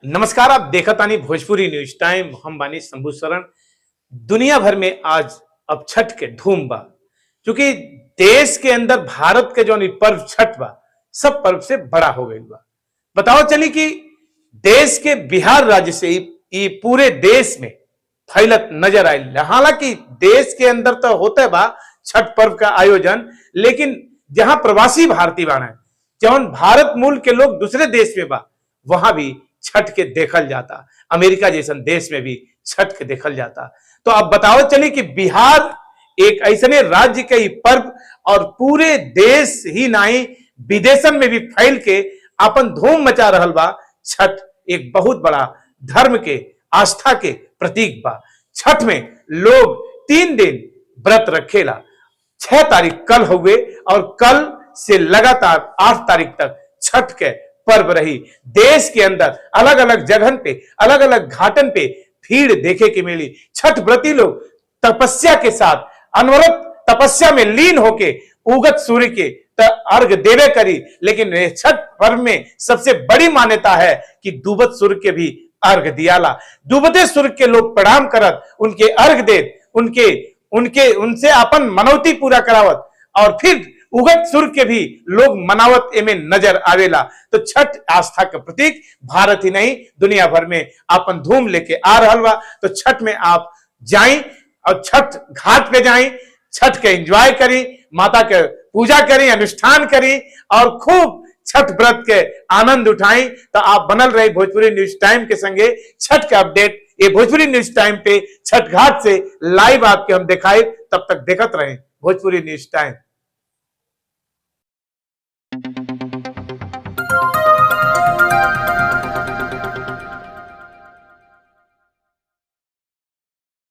नमस्कार। आप देखतानी भोजपुरी न्यूज टाइम। हम बानी शंभू शरण। दुनिया भर में आज अब छठ के धूम बा, क्योंकि देश के अंदर भारत के जो पर्व छठ बा सब पर्व से बड़ा हो गई बा। बताओ चली कि देश के बिहार राज्य से ही पूरे देश में फैलत नजर आई। हालांकि देश के अंदर तो होता बा छठ पर्व का आयोजन, लेकिन जहां प्रवासी भारतीय बाण है, जौन भारत मूल के लोग दूसरे देश में बा, वहां भी छठ के देखल जाता। अमेरिका जैसन देश में भी छठ के देखल जाता। तो अब बताओ चली कि बिहार एक ऐसने राज्य के पर्व और पूरे देश ही नहीं विदेशन में भी फैल के अपन धूम मचा रहल बा। छठ एक बहुत बड़ा धर्म के आस्था के प्रतीक बा। छठ में लोग 3 दिन व्रत रखेला। 6 तारीख कल हुए और कल से लगातार 8 तारीख तक छठ के पर्व रही। देश के अंदर अलग अलग जगह पे, अलग अलग घाटन पे भीड़ देखे की मिली। छठ व्रती लोग तपस्या के साथ अनवरत तपस्या में लीन होके उगत सूर्य के अर्घ देवे करी। लेकिन छठ पर्व में सबसे बड़ी मान्यता है कि डूबत सूर्य के भी अर्घ दियाला। डूबते सूर्य के लोग प्रणाम करत, उनके अर्घ दे, उनसे अपन मनौती पूरा करावत और फिर उगत सूर्य के भी लोग मनावत एमें नजर आवेला। तो छठ आस्था का प्रतीक भारत ही नहीं दुनिया भर में अपन धूम लेके आ रहल बा। तो छठ में आप जाएं और छठ घाट पे जाएं, छठ के एंजॉय करी, माता के पूजा करी, अनुष्ठान करी और खूब छठ व्रत के आनंद उठाएं। तो आप बनल रहे भोजपुरी न्यूज टाइम के संगे। छठ के अपडेट ये भोजपुरी न्यूज टाइम पे छठ घाट से लाइव आपके हम दिखाए। तब तक देखत रहे भोजपुरी न्यूज टाइम।